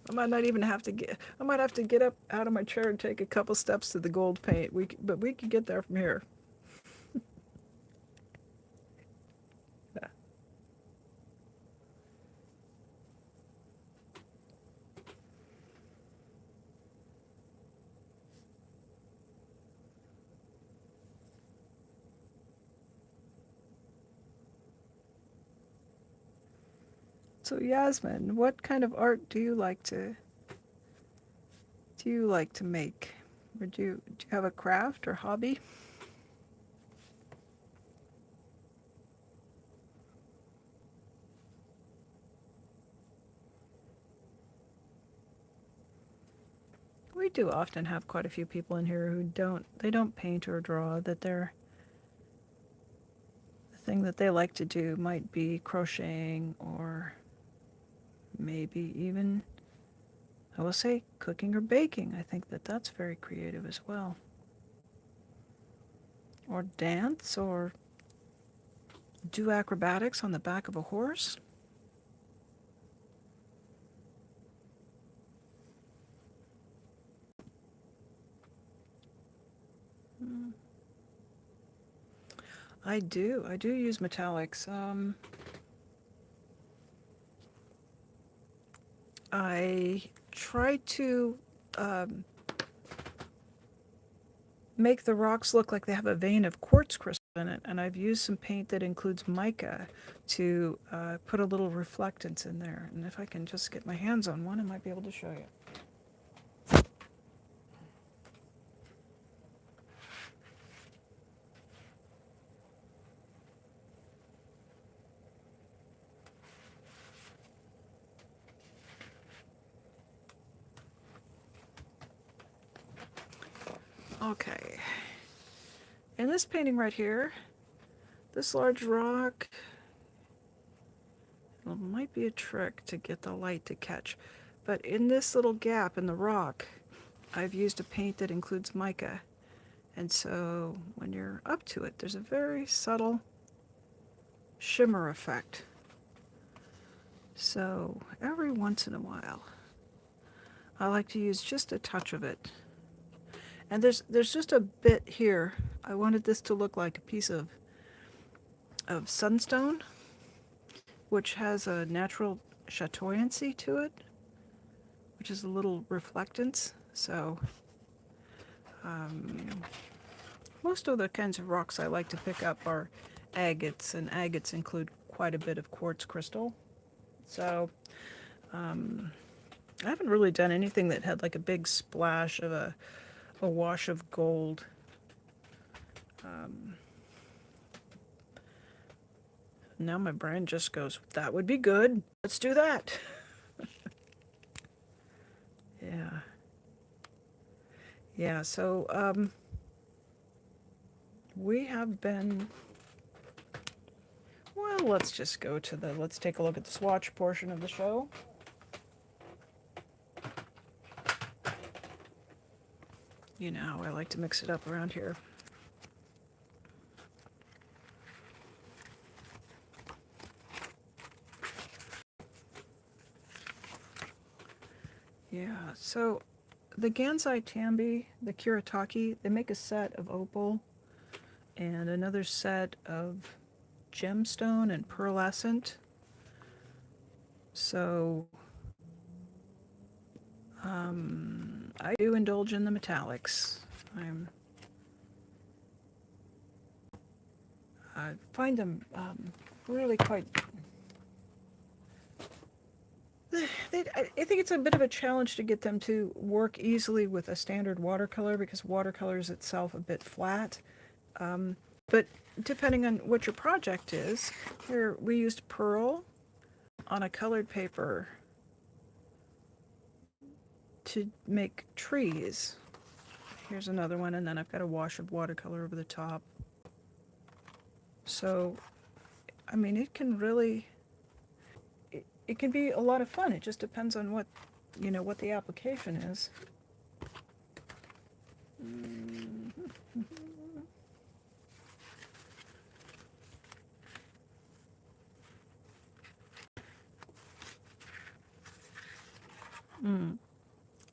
I might have to get up out of my chair and take a couple steps to the gold paint. But we could get there from here. Yeah. So Yasmin, what kind of art do you like to make? Or do you have a craft or hobby? We do often have quite a few people in here who don't paint or draw, that the thing that they like to do might be crocheting or maybe even, I will say, cooking or baking. I think that that's very creative as well. Or dance or do acrobatics on the back of a horse. Mm. I do. I do use metallics. I try to um, make the rocks look like they have a vein of quartz crystal in it, and I've used some paint that includes mica to put a little reflectance in there. And if I can just get my hands on one, I might be able to show you. Okay. In this painting right here, this large rock, it might be a trick to get the light to catch, but in this little gap in the rock, I've used a paint that includes mica. And so when you're up to it, there's a very subtle shimmer effect. So every once in a while, I like to use just a touch of it. And there's just a bit here. I wanted this to look like a piece of sunstone, which has a natural chatoyancy to it, which is a little reflectance. So most of the kinds of rocks I like to pick up are agates, and agates include quite a bit of quartz crystal. So I haven't really done anything that had like a big splash of a wash of gold. Now my brain just goes, that would be good. Let's do that. Yeah. Yeah, so we have been, well, let's just go to let's take a look at the swatch portion of the show. You know how I like to mix it up around here. Yeah, so the Gansai Tambi, the Kiritaki, they make a set of opal and another set of gemstone and pearlescent. So I do indulge in the metallics. I find them really quite. I think it's a bit of a challenge to get them to work easily with a standard watercolor because watercolor is itself a bit flat. But depending on what your project is, here we used pearl on a colored paper to make trees. Here's another one, and then I've got a wash of watercolor over the top. So, I mean, it can really, it can be a lot of fun. It just depends on what, what the application is.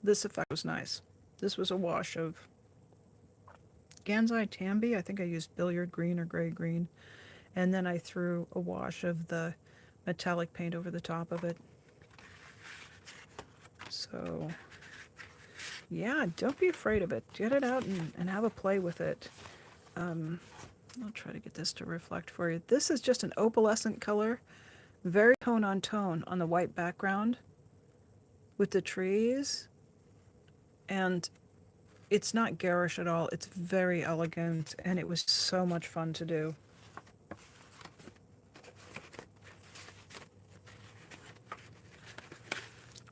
This effect was nice. This was a wash of Gansai Tambi. I think I used billiard green or gray green. And then I threw a wash of the metallic paint over the top of it. So, yeah, don't be afraid of it. Get it out and have a play with it. I'll try to get this to reflect for you. This is just an opalescent color, very tone on the white background with the trees. And it's not garish at all. It's very elegant, and it was so much fun to do.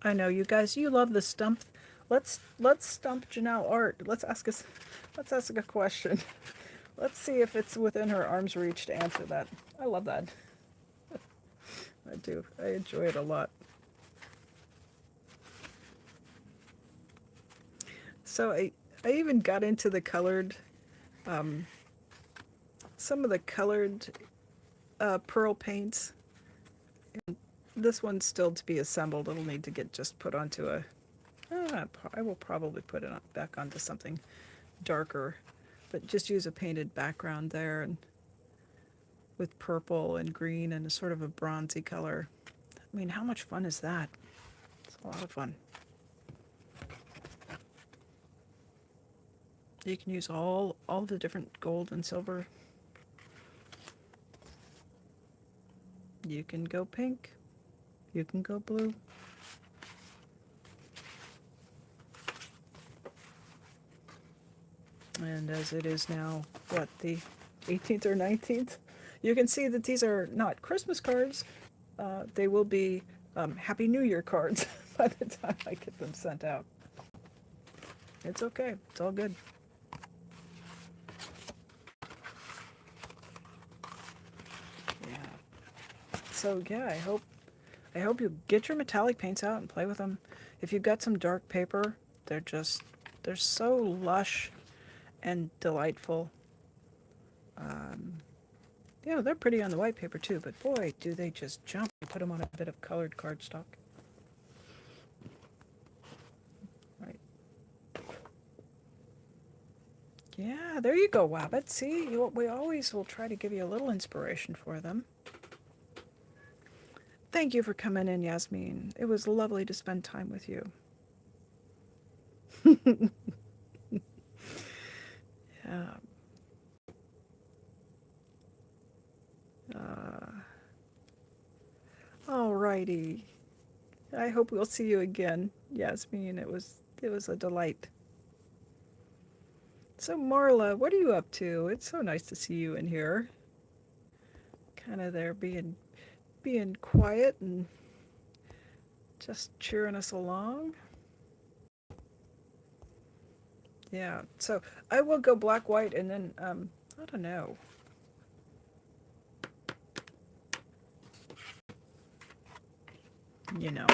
I know you guys, you love the stump. Let's stump Janelle Art. Let's ask a question. Let's see if it's within her arm's reach to answer that. I love that. I do. I enjoy it a lot. So I even got into the colored, some of the colored pearl paints. And this one's still to be assembled. It'll need to get just put onto a, I will probably put it back onto something darker, but just use a painted background there and with purple and green and a sort of a bronzy color. I mean, how much fun is that? It's a lot of fun. You can use all the different gold and silver. You can go pink. You can go blue. And as it is now, what, the 18th or 19th? You can see that these are not Christmas cards. They will be Happy New Year cards by the time I get them sent out. It's okay. It's all good. So yeah, I hope you get your metallic paints out and play with them. If you've got some dark paper, they're so lush and delightful. They're pretty on the white paper too, but boy, do they just jump. You put them on a bit of colored cardstock. Right. Yeah, there you go, Wabbit. See, we always will try to give you a little inspiration for them. Thank you for coming in, Yasmin. It was lovely to spend time with you. Yeah. Alrighty. I hope we'll see you again, Yasmin. It was a delight. So Marla, what are you up to? It's so nice to see you in here. Kind of there being quiet and just cheering us along. Yeah, so I will go black, white, and then, I don't know.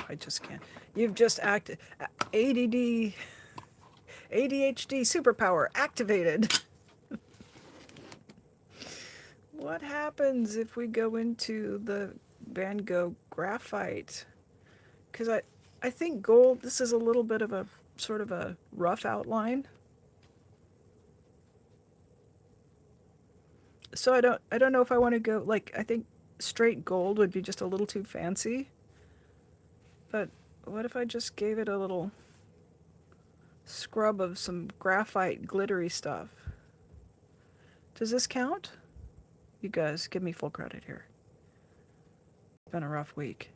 I just can't. You've just acted. ADHD superpower activated. What happens if we go into the Van Gogh graphite? Because I think gold, this is a little bit of a sort of a rough outline. So I don't know if I want to go, like, I think straight gold would be just a little too fancy. But what if I just gave it a little scrub of some graphite glittery stuff? Does this count? You guys, give me full credit here. It's been a rough week.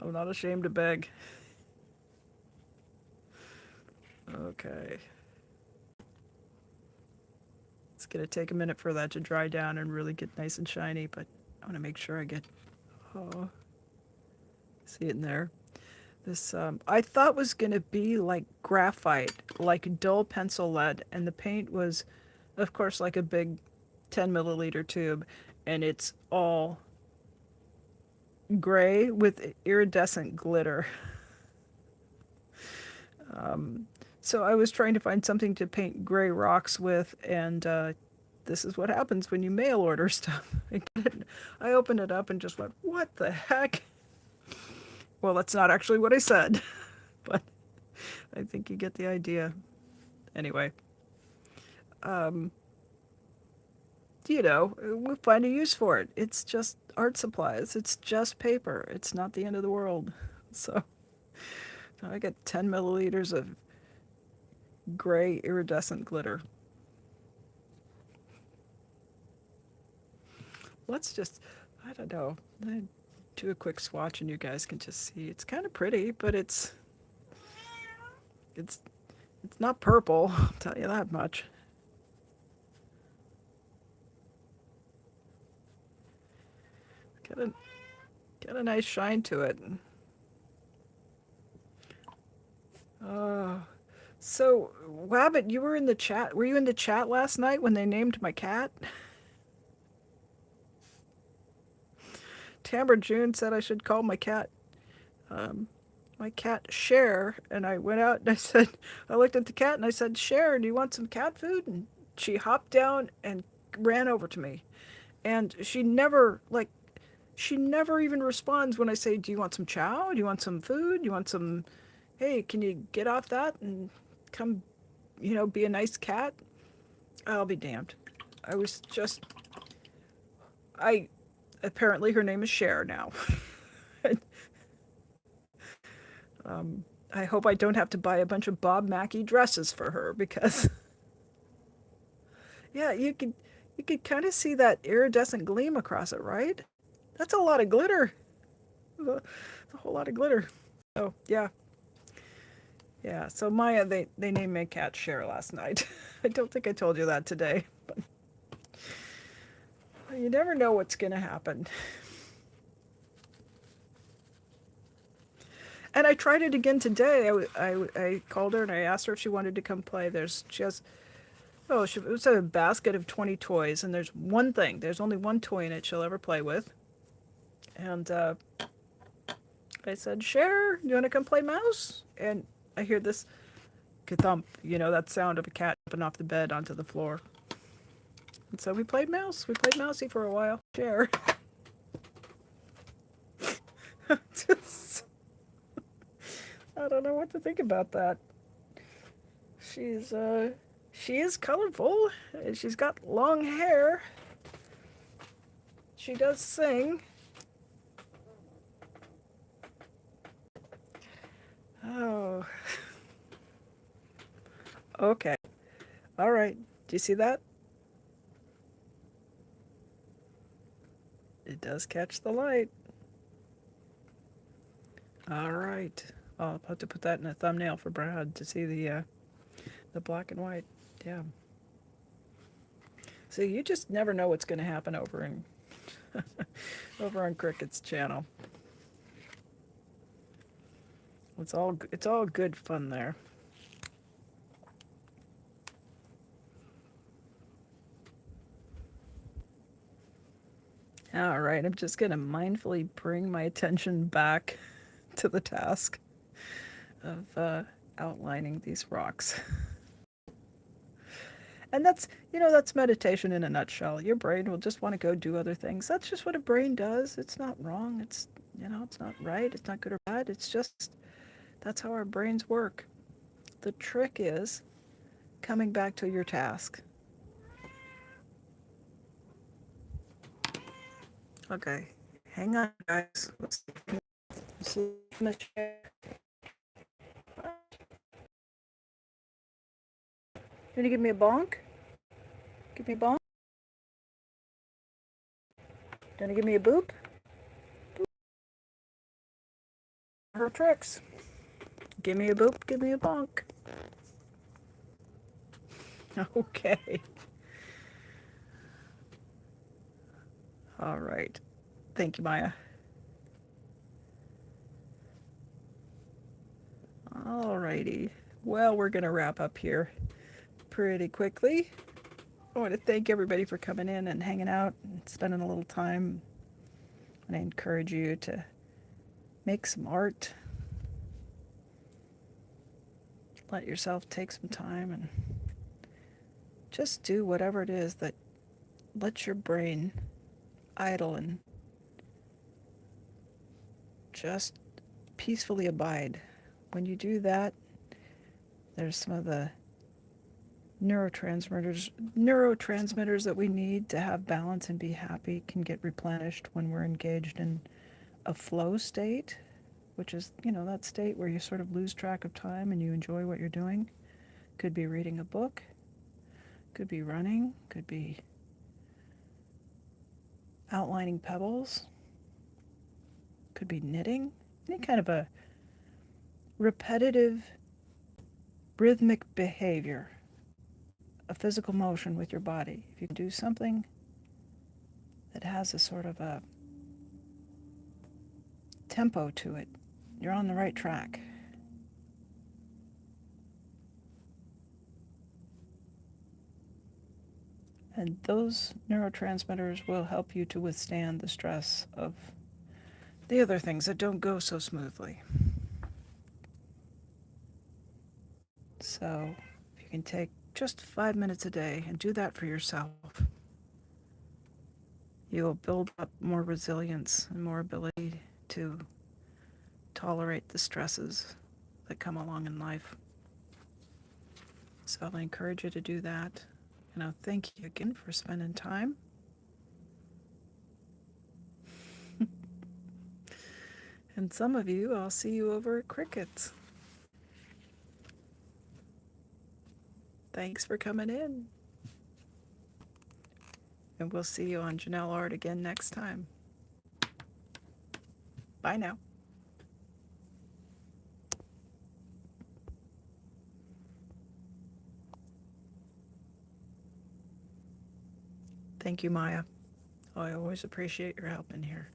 I'm not ashamed to beg. Okay. It's going to take a minute for that to dry down and really get nice and shiny, but I want to make sure I get, oh, see it in there. This, I thought was going to be like graphite, like dull pencil lead, and the paint was, of course, like a big 10 milliliter tube, and it's all gray with iridescent glitter. So I was trying to find something to paint gray rocks with, and this is what happens when you mail order stuff. I opened it up and just went, what the heck? Well, that's not actually what I said, but I think you get the idea. Anyway, we'll find a use for it. It's just art supplies. It's just paper. It's not the end of the world. So I get 10 milliliters of gray iridescent glitter. Let's just, I don't know, do a quick swatch and you guys can just see. It's kind of pretty, but it's not purple, I'll tell you that much. Got a nice shine to it. So, Wabbit, you were in the chat. Were you in the chat last night when they named my cat? Tamara June said I should call my cat Cher, and I went out and I looked at the cat and I said, Cher, do you want some cat food? And she hopped down and ran over to me. And she never even responds when I say, do you want some chow? Do you want some food? Do you want some, hey, can you get off that and come, be a nice cat? I'll be damned. Apparently her name is Cher now. I hope I don't have to buy a bunch of Bob Mackie dresses for her because, yeah, you could kind of see that iridescent gleam across it, right? That's a lot of glitter. It's a whole lot of glitter. Oh, yeah. Yeah, so Maya, they named my cat Cher last night. I don't think I told you that today, but you never know what's going to happen. And I tried it again today. I called her and I asked her if she wanted to come play. It was a basket of 20 toys, and there's only one toy in it she'll ever play with. And I said, Cher, do you want to come play mouse? And I hear this ka-thump, that sound of a cat jumping off the bed onto the floor. And so we played mouse. We played mousey for a while. Cher. I don't know what to think about that. She is colorful. She's got long hair. She does sing. Oh. Okay. All right. Do you see that? It does catch the light. All right. I'll have to put that in a thumbnail for Brad to see the black and white. Yeah. So you just never know what's going to happen over on Cricket's channel. It's all good fun there. All right, I'm just going to mindfully bring my attention back to the task of outlining these rocks. And that's meditation in a nutshell. Your brain will just want to go do other things. That's just what a brain does. It's not wrong. It's not right. It's not good or bad. It's just, that's how our brains work. The trick is coming back to your task. Okay, hang on, guys. Let's see. Can you give me a bonk? Give me a bonk? Gonna give me a boop? Her tricks. Give me a boop, give me a bonk. Okay. All right. Thank you, Maya. All righty. Well, we're going to wrap up here pretty quickly. I want to thank everybody for coming in and hanging out and spending a little time. And I encourage you to make some art. Let yourself take some time and just do whatever it is that lets your brain idle and just peacefully abide. When you do that, there's some of the neurotransmitters that we need to have balance and be happy can get replenished when we're engaged in a flow state, which is, that state where you sort of lose track of time and you enjoy what you're doing. Could be reading a book, could be running, could be outlining pebbles, could be knitting, any kind of a repetitive rhythmic behavior, a physical motion with your body. If you can do something that has a sort of a tempo to it, you're on the right track. And those neurotransmitters will help you to withstand the stress of the other things that don't go so smoothly. So if you can take just 5 minutes a day and do that for yourself, you'll build up more resilience and more ability to tolerate the stresses that come along in life. So I encourage you to do that. And I'll thank you again for spending time. And some of you, I'll see you over at Crickets. Thanks for coming in. And we'll see you on Janelle Art again next time. Bye now. Thank you, Maya. I always appreciate your help in here.